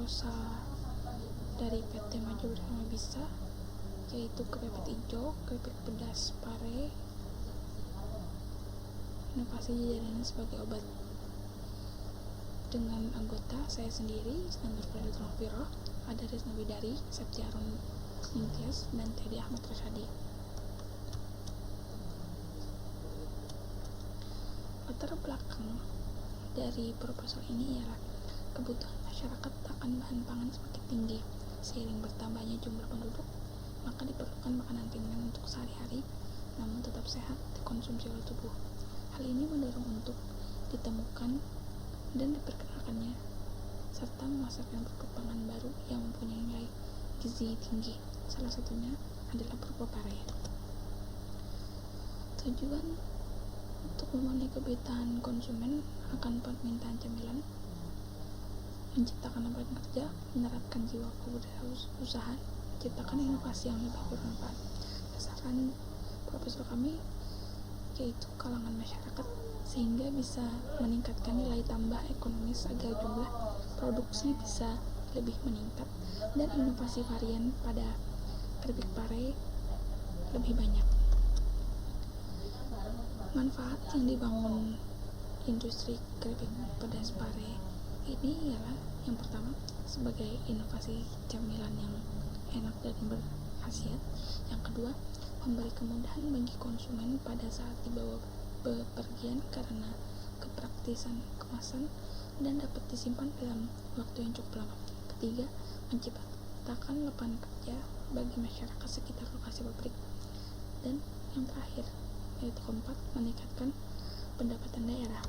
proposal dari PT Maju Bersama Bisa, yaitu keripik hijau, keripik pedas pare, inovasi jajanan sebagai obat. Dengan anggota saya sendiri, Iskandar Fredrik Noviro, ada Rizna Widari, Septiaron Nintias, dan Teddy Ahmad Rasyadi. Latar belakang dari proposal ini ialah kebutuhan masyarakat akan bahan pangan semakin tinggi. Seiring bertambahnya jumlah penduduk, maka diperlukan makanan ringan untuk sehari-hari, namun tetap sehat dikonsumsi oleh tubuh. Hal ini mendorong untuk ditemukan dan diperkenalkannya, serta memasarkan produk pangan baru yang mempunyai nilai gizi tinggi. Salah satunya adalah berupa pare. Tujuan untuk memenuhi kebutuhan konsumen akan permintaan camilan, menciptakan lapangan kerja, menerapkan jiwa kewirausahaan, menciptakan inovasi yang lebih bermanfaat. Berdasarkan proposal kami, yaitu kalangan masyarakat, sehingga bisa meningkatkan nilai tambah ekonomis agar jumlah produksi bisa lebih meningkat dan inovasi varian pada keripik pare lebih banyak. Manfaat yang dibangun industri keripik pedas pare ini ialah yang pertama, sebagai inovasi camilan yang enak dan berkhasiat. Yang kedua, memberi kemudahan bagi konsumen pada saat dibawa bepergian karena kepraktisan kemasan dan dapat disimpan dalam waktu yang cukup lama. Ketiga, menciptakan lapangan kerja bagi masyarakat sekitar lokasi pabrik. Dan yang terakhir, yaitu keempat, meningkatkan pendapatan daerah.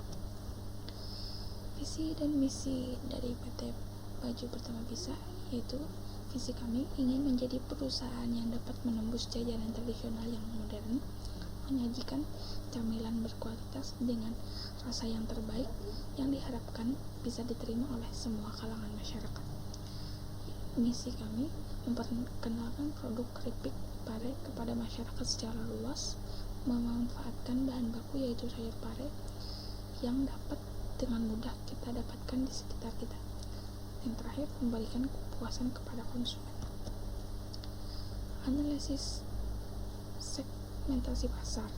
Visi dan misi dari PT Maju Bersama Bisa, yaitu visi kami ingin menjadi perusahaan yang dapat menembus jajanan tradisional yang modern, menyajikan camilan berkualitas dengan rasa yang terbaik yang diharapkan bisa diterima oleh semua kalangan masyarakat. Misi kami memperkenalkan produk keripik pare kepada masyarakat secara luas, memanfaatkan bahan baku yaitu sayur pare yang dapat dengan mudah kita dapatkan di sekitar kita. Yang terakhir, memberikan kepuasan kepada konsumen. Analisis segmentasi pasar.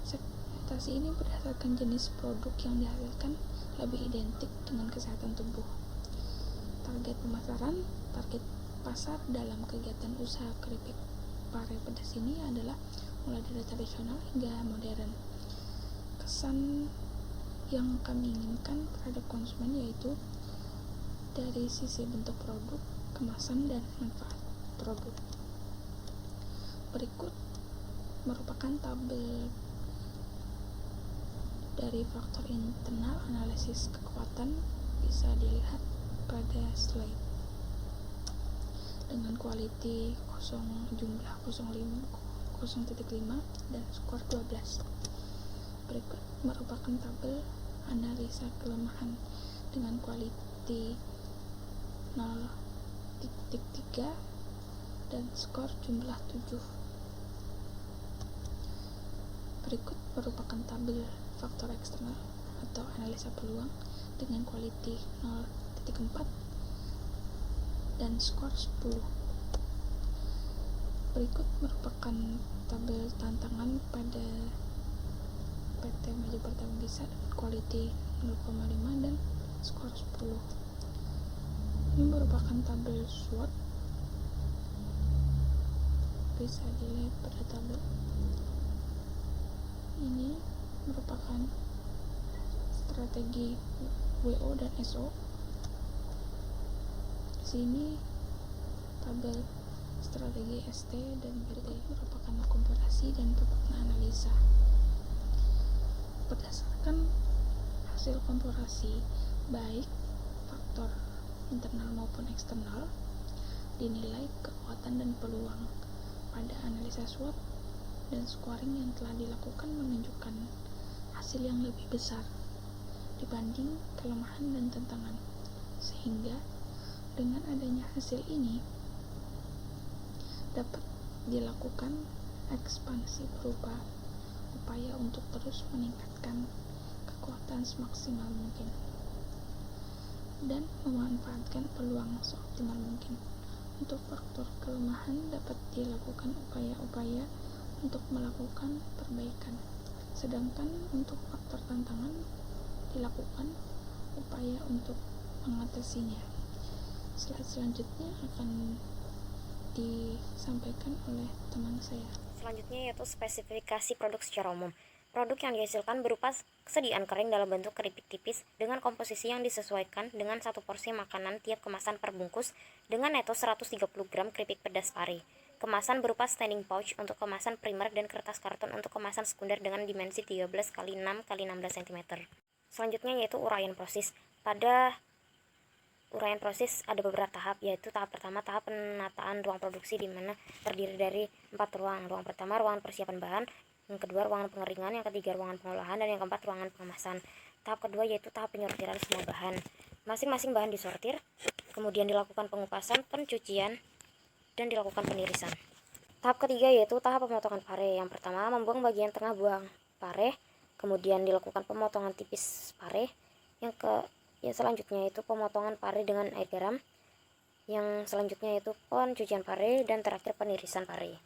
Segmentasi ini berdasarkan jenis produk yang dihasilkan lebih identik dengan kesehatan tubuh. Target pemasaran, target pasar dalam kegiatan usaha keripik pare pedas ini adalah mulai dari tradisional hingga modern. Kesan yang kami inginkan terhadap konsumen yaitu dari sisi bentuk produk, kemasan, dan manfaat produk. Berikut merupakan tabel dari faktor internal analisis kekuatan, bisa dilihat pada slide. Dengan quality jumlah 0,5 dan skor 12. Berikut merupakan tabel analisa kelemahan dengan quality 0,3 dan skor jumlah 7. Berikut merupakan tabel faktor eksternal atau analisa peluang dengan quality 0,4 dan skor 10. Berikut merupakan tabel tantangan pada PT Maju Bersama Bisa, quality 0,5 dan skor 10. Ini merupakan tabel SWOT, bisa dilihat pada tabel ini. Merupakan strategi WO dan SO. Di sini tabel strategi ST dan BT merupakan komparasi dan pemakna analisa. Berdasarkan hasil komparasi baik faktor internal maupun eksternal, dinilai kekuatan dan peluang pada analisa SWOT dan scoring yang telah dilakukan menunjukkan hasil yang lebih besar dibanding kelemahan dan tantangan, sehingga dengan adanya hasil ini dapat dilakukan ekspansi berupa upaya untuk terus meningkatkan kekuatan semaksimal mungkin. dan memanfaatkan peluang seoptimal mungkin. Untuk faktor kelemahan dapat dilakukan upaya-upaya untuk melakukan perbaikan, sedangkan untuk faktor tantangan dilakukan upaya untuk mengatasinya. Slide selanjutnya akan disampaikan oleh teman saya. Selanjutnya yaitu spesifikasi produk secara umum. Produk yang dihasilkan berupa sediaan kering dalam bentuk keripik tipis dengan komposisi yang disesuaikan dengan satu porsi makanan tiap kemasan per bungkus dengan neto 130 gram keripik pedas pari. Kemasan berupa standing pouch untuk kemasan primer dan kertas karton untuk kemasan sekunder dengan dimensi 13 x 6 x 16 cm. Selanjutnya yaitu uraian proses. Pada uraian proses ada beberapa tahap, yaitu tahap pertama tahap penataan ruang produksi di mana terdiri dari 4 ruang. Ruang pertama ruangan persiapan bahan, yang kedua ruangan pengeringan, yang ketiga ruangan pengolahan, dan yang keempat ruangan pengemasan. Tahap kedua yaitu tahap penyortiran semua bahan. Masing-masing bahan disortir, kemudian dilakukan pengupasan, pencucian, dan dilakukan penirisan. Tahap ketiga yaitu tahap pemotongan pare. Yang pertama membuang bagian tengah buang pare, kemudian dilakukan pemotongan tipis pare. Yang selanjutnya itu pemotongan pare dengan air garam. Yang selanjutnya itu pencucian pare, dan terakhir penirisan pare.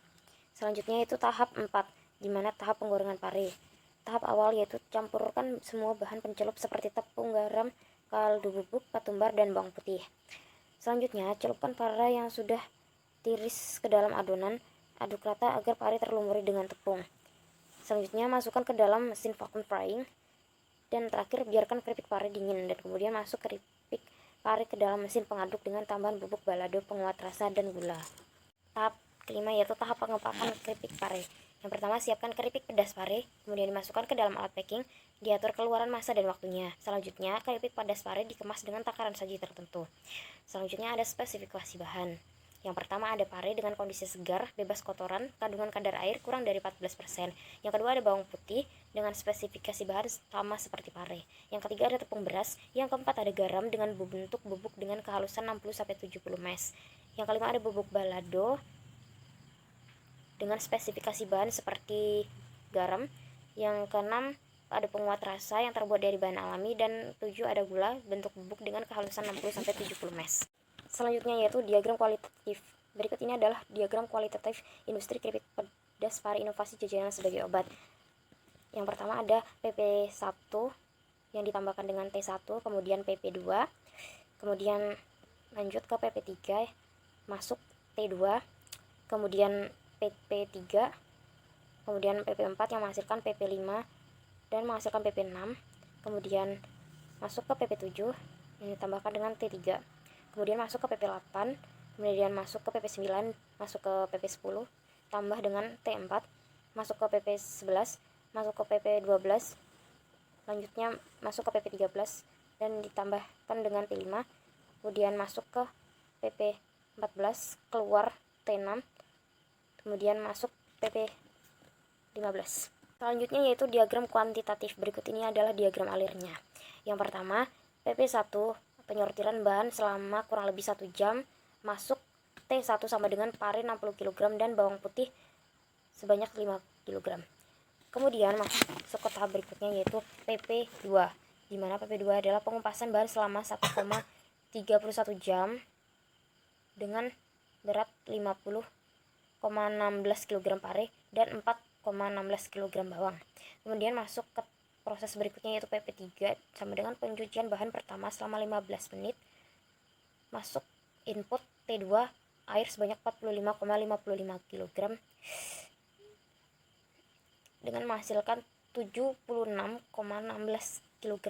Selanjutnya itu tahap 4, di mana tahap penggorengan pare. Tahap awal yaitu campurkan semua bahan pencelup seperti tepung, garam, kaldu bubuk, ketumbar, dan bawang putih. Selanjutnya celupkan pare yang sudah tiris ke dalam adonan, aduk rata agar pare terlumuri dengan tepung. Selanjutnya masukkan ke dalam mesin vacuum frying, dan terakhir biarkan keripik pare dingin, dan kemudian masuk keripik pare ke dalam mesin pengaduk dengan tambahan bubuk balado, penguat rasa, dan gula. Tahap kelima yaitu tahap pengepakan keripik pare. Yang pertama siapkan keripik pedas pare, kemudian dimasukkan ke dalam alat packing, diatur keluaran masa dan waktunya. Selanjutnya keripik pedas pare dikemas dengan takaran saji tertentu. Selanjutnya ada spesifikasi bahan. Yang pertama ada pare dengan kondisi segar, bebas kotoran, kandungan kadar air kurang dari 14%. Yang kedua ada bawang putih dengan spesifikasi bahan sama seperti pare. Yang ketiga ada tepung beras. Yang keempat ada garam dengan bentuk bubuk dengan kehalusan 60-70 mes. Yang kelima ada bubuk balado dengan spesifikasi bahan seperti garam. Yang keenam ada penguat rasa yang terbuat dari bahan alami, dan 7 ada gula bentuk bubuk dengan kehalusan 60-70 mes. Selanjutnya yaitu diagram kualitatif. Berikut ini adalah diagram kualitatif industri keripik pedas pare inovasi jajanan sebagai obat. Yang pertama ada PP1 yang ditambahkan dengan T1, kemudian PP2, kemudian lanjut ke PP3, masuk T2, kemudian PP3, kemudian PP4 yang menghasilkan PP5 dan menghasilkan PP6, kemudian masuk ke PP7 yang ditambahkan dengan T3, kemudian masuk ke PP8, kemudian masuk ke PP9, masuk ke PP10, tambah dengan T4, masuk ke PP11, masuk ke PP12, lanjutnya masuk ke PP13 dan ditambahkan dengan T5, kemudian masuk ke PP14, keluar T6, kemudian masuk PP15. Selanjutnya yaitu diagram kuantitatif. Berikut ini adalah diagram alirnya. Yang pertama PP1 penyortiran bahan selama kurang lebih 1 jam, masuk T1 sama dengan pare 60 kg dan bawang putih sebanyak 5 kg. Kemudian masuk ke tahap berikutnya yaitu PP2, di mana PP2 adalah pengupasan bahan selama 1,31 jam dengan berat 50,16 kg pare dan 4,16 kg bawang. Kemudian masuk ke proses berikutnya yaitu PP3 sama dengan pencucian bahan pertama selama 15 menit. Masuk input T2 air sebanyak 45,55 kg dengan menghasilkan 76,16 kg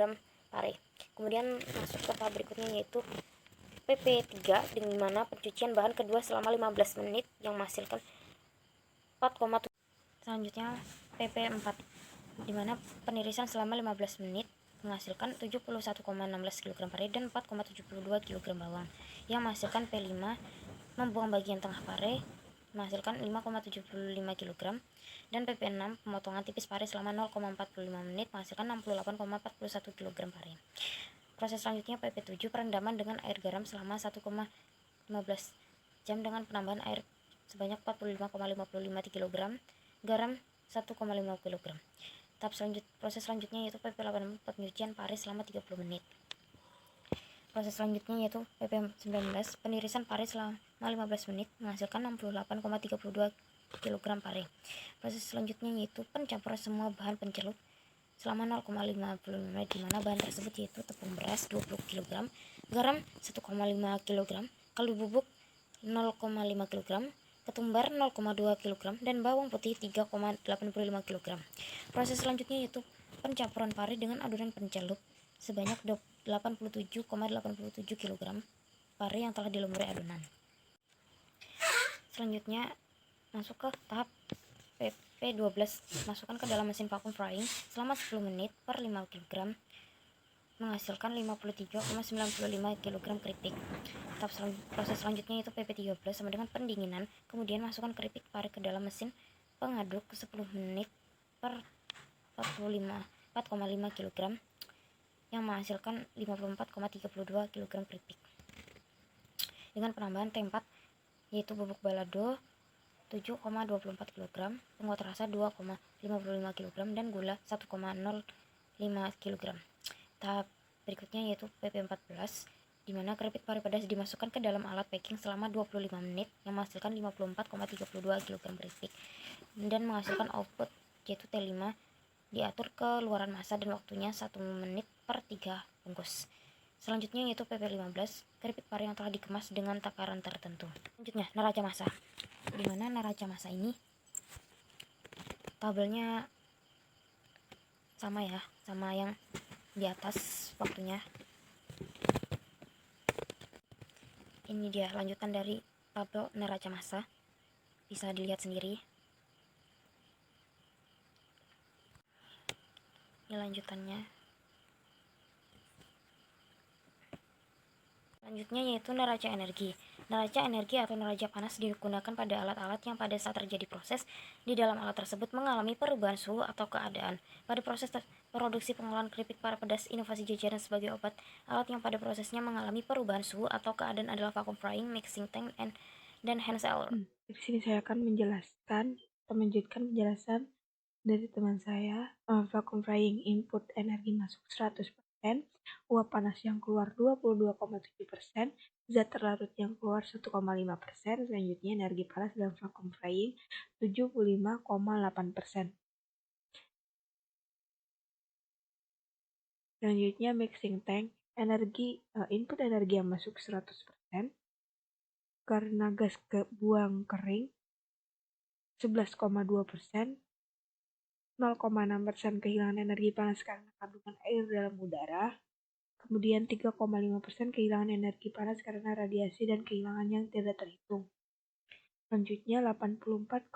pare. Kemudian masuk ke tahap berikutnya yaitu PP3, di mana pencucian bahan kedua selama 15 menit yang menghasilkan 4,7. Selanjutnya PP4, di mana penirisan selama 15 menit menghasilkan 71,16 kg pare dan 4,72 kg bawang, yang menghasilkan P5, membuang bagian tengah pare menghasilkan 5,75 kg, dan PP6 pemotongan tipis pare selama 0,45 menit menghasilkan 68,41 kg pare. Proses selanjutnya PP7 perendaman dengan air garam selama 1,15 jam dengan penambahan air sebanyak 45,55 kg, garam 1,5 kg. Proses selanjutnya yaitu PP8 pencucian pare selama 30 menit. Proses selanjutnya yaitu PP19, penirisan pare selama 15 menit menghasilkan 68,32 kg pare. Proses selanjutnya yaitu pencampuran semua bahan pencelup selama 0,50 menit, di mana bahan tersebut yaitu tepung beras 20 kg, garam 1,5 kg, kaldu bubuk 0,5 kg, ketumbar 0,2 kg, dan bawang putih 3,85 kg. Proses selanjutnya yaitu pencampuran pare dengan adonan pencelup sebanyak 87,87 kg pare yang telah dilumuri adonan. Selanjutnya masuk ke tahap PP12, masukkan ke dalam mesin vacuum frying selama 10 menit per 5 kg menghasilkan 53,95 kg keripik. Proses selanjutnya yaitu PP13 sama dengan pendinginan, kemudian masukkan keripik pare ke dalam mesin pengaduk 10 menit per 4,5 kg yang menghasilkan 54,32 kg keripik. Dengan penambahan T4 yaitu bubuk balado 7,24 kg, penguat rasa 2,55 kg, dan gula 1,05 kg. Tahap berikutnya yaitu PP14, di mana keripik pare pedas dimasukkan ke dalam alat packing selama 25 menit yang menghasilkan 54,32 kg keripik dan menghasilkan output yaitu T5. Diatur keluaran massa dan waktunya 1 menit per 3 bungkus. Selanjutnya yaitu PP15, keripik pare yang telah dikemas dengan takaran tertentu. Selanjutnya neraca massa, di mana neraca massa ini tabelnya sama ya, sama yang di atas waktunya. Ini dia lanjutan dari tabel neraca massa, bisa dilihat sendiri. Ini lanjutannya. Selanjutnya yaitu neraca energi. Neraca energi atau neraca panas digunakan pada alat-alat yang pada saat terjadi proses di dalam alat tersebut mengalami perubahan suhu atau keadaan. Pada proses produksi pengolahan keripik pare pedas inovasi jajaran sebagai obat, alat yang pada prosesnya mengalami perubahan suhu atau keadaan adalah vacuum frying, mixing tank, dan hand seller. Di sini saya akan menjelaskan atau menunjukkan penjelasan dari teman saya. Vacuum frying, input energi masuk 100%, uap panas yang keluar 22,7%, zat terlarut yang keluar 1,5%, selanjutnya energi panas dalam vacuum frying 75,8%. Selanjutnya mixing tank, input energi yang masuk 100%, karena gas buang kering 11,2%, 0,6% kehilangan energi panas karena kandungan air dalam udara, kemudian 3,5% kehilangan energi panas karena radiasi dan kehilangan yang tidak terhitung. Selanjutnya 84,8%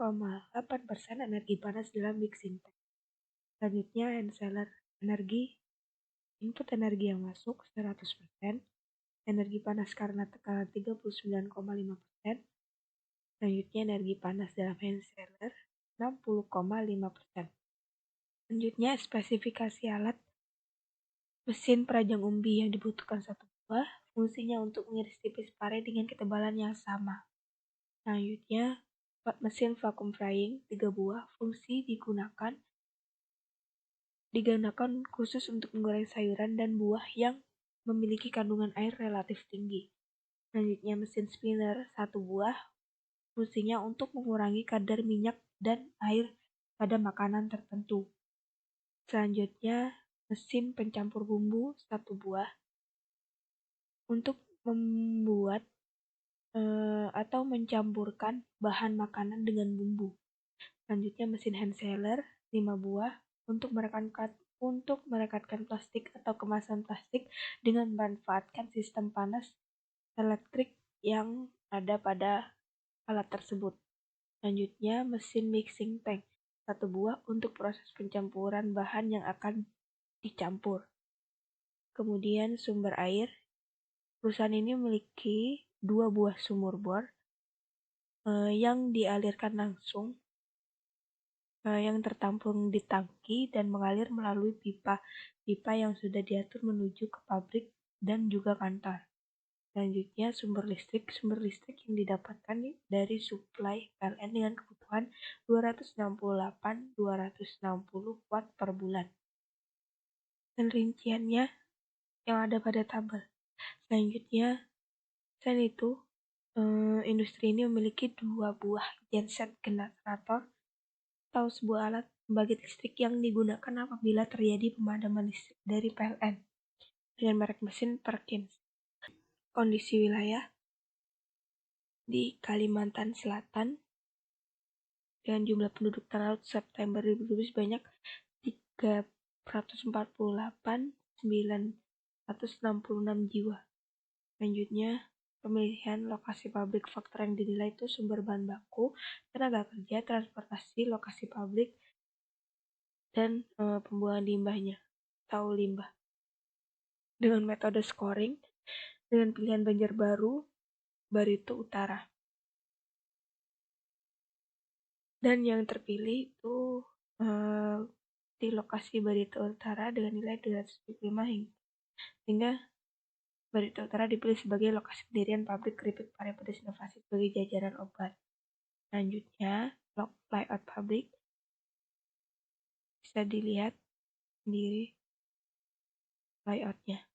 energi panas dalam mixing tank. Selanjutnya hand seller, input energi yang masuk 100%, energi panas karena tekanan 39,5%, selanjutnya energi panas dalam hand seller 60,5%. Selanjutnya spesifikasi alat mesin perajang umbi yang dibutuhkan 1 buah, fungsinya untuk mengiris tipis pare dengan ketebalan yang sama. Selanjutnya mesin vacuum frying 3 buah, fungsi digunakan khusus untuk menggoreng sayuran dan buah yang memiliki kandungan air relatif tinggi. Selanjutnya mesin spinner 1 buah, fungsinya untuk mengurangi kadar minyak dan air pada makanan tertentu. Selanjutnya mesin pencampur bumbu 1 buah, untuk membuat atau mencampurkan bahan makanan dengan bumbu. Selanjutnya mesin hand seller 5 buah, untuk merekatkan plastik atau kemasan plastik dengan memanfaatkan sistem panas elektrik yang ada pada alat tersebut. Selanjutnya mesin mixing tank 1 buah, untuk proses pencampuran bahan yang akan dicampur. Kemudian sumber air, perusahaan ini memiliki 2 buah sumur bor yang dialirkan langsung, yang tertampung di tangki dan mengalir melalui pipa yang sudah diatur menuju ke pabrik dan juga kantor. Selanjutnya sumber listrik yang didapatkan dari suplai PLN dengan kebutuhan 268-260 watt per bulan. Dan rinciannya yang ada pada tabel. Selanjutnya, selain itu, industri ini memiliki 2 buah genset generator atau sebuah alat pembangkit listrik yang digunakan apabila terjadi pemadaman listrik dari PLN dengan merek mesin Perkins. Kondisi wilayah di Kalimantan Selatan dengan jumlah penduduk terlaut September 2020 sebanyak 348.966 jiwa. Selanjutnya, pemilihan lokasi pabrik faktor yang dinilai itu sumber bahan baku, tenaga kerja, transportasi, lokasi pabrik, dan pembuangan limbahnya atau limbah. Dengan metode scoring, dengan pilihan Banjarbaru, Barito Utara. Dan yang terpilih itu di lokasi Barito Utara dengan nilai 275 hingga Barito Utara dipilih sebagai lokasi pendirian pabrik keripik pare pedas inovasi sebagai jajaran obat. Selanjutnya, layout pabrik bisa dilihat sendiri layoutnya.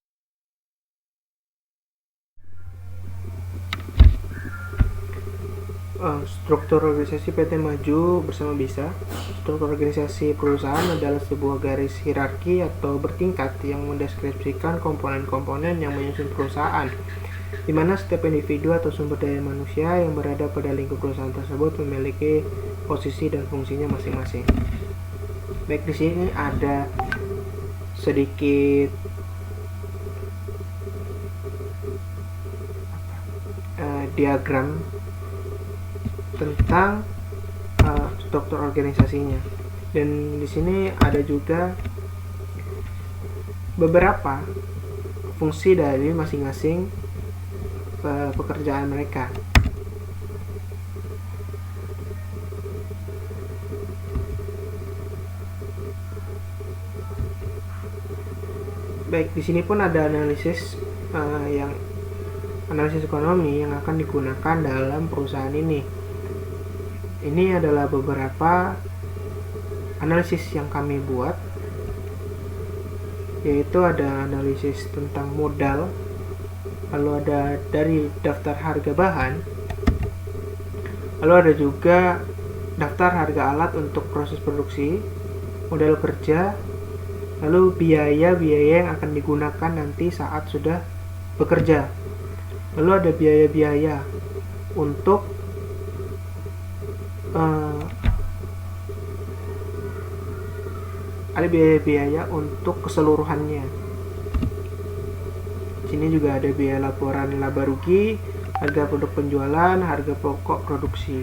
Struktur organisasi PT Maju Bersama Bisa. Struktur organisasi perusahaan adalah sebuah garis hierarki atau bertingkat yang mendeskripsikan komponen-komponen yang menyusun perusahaan, di mana setiap individu atau sumber daya manusia yang berada pada lingkup perusahaan tersebut memiliki posisi dan fungsinya masing-masing. Baik, di sini ada sedikit diagram tentang struktur organisasinya, dan di sini ada juga beberapa fungsi dari masing-masing pekerjaan mereka. Baik, di sini pun ada analisis analisis ekonomi yang akan digunakan dalam perusahaan ini. Ini adalah beberapa analisis yang kami buat, yaitu ada analisis tentang modal, lalu ada dari daftar harga bahan, lalu ada juga daftar harga alat untuk proses produksi, modal kerja, lalu biaya-biaya yang akan digunakan nanti saat sudah bekerja, lalu ada biaya-biaya untuk ada biaya-biaya untuk keseluruhannya. Sini juga ada biaya laporan laba rugi, harga produk penjualan, harga pokok produksi.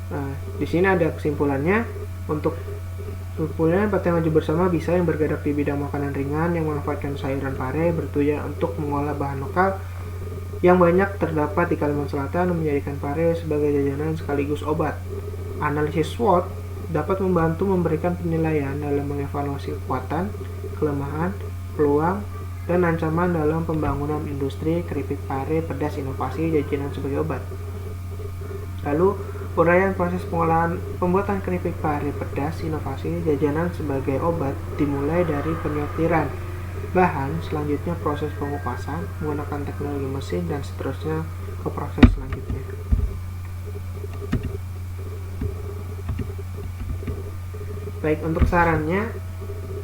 Nah, di sini ada kesimpulannya. Untuk kesimpulannya, PT Maju Bersama Bisa yang bergerak di bidang makanan ringan yang memanfaatkan sayuran pare bertujuan untuk mengolah bahan lokal yang banyak terdapat di Kalimantan Selatan, menjadikan pare sebagai jajanan sekaligus obat. Analisis SWOT dapat membantu memberikan penilaian dalam mengevaluasi kekuatan, kelemahan, peluang, dan ancaman dalam pembangunan industri keripik pare pedas inovasi jajanan sebagai obat. Lalu, uraian proses pengolahan pembuatan keripik pare pedas inovasi jajanan sebagai obat dimulai dari penyortiran bahan, selanjutnya proses pengupasan menggunakan teknologi mesin, dan seterusnya ke proses selanjutnya. Baik, untuk sarannya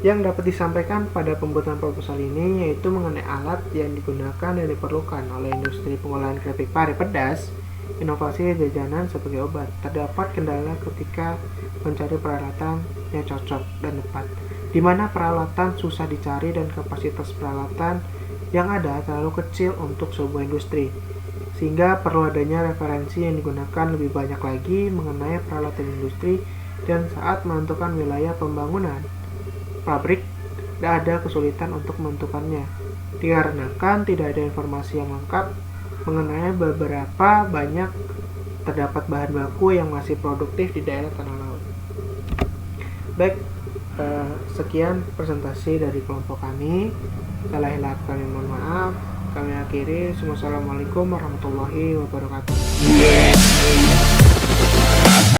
yang dapat disampaikan pada pembuatan proposal ini yaitu mengenai alat yang digunakan dan diperlukan oleh industri pengolahan keripik pare pedas inovasi jajanan sebagai obat. Terdapat kendala ketika mencari peralatan yang cocok dan tepat, di mana peralatan susah dicari dan kapasitas peralatan yang ada terlalu kecil untuk sebuah industri, sehingga perlu adanya referensi yang digunakan lebih banyak lagi mengenai peralatan industri. Dan saat menentukan wilayah pembangunan pabrik, tidak ada kesulitan untuk menentukannya, dikarenakan tidak ada informasi yang lengkap mengenai beberapa banyak terdapat bahan baku yang masih produktif di daerah tanah laut. Baik, sekian presentasi dari kelompok kami. Salah hilaf kami mohon maaf. Kami akhiri. Wassalamualaikum warahmatullahi wabarakatuh.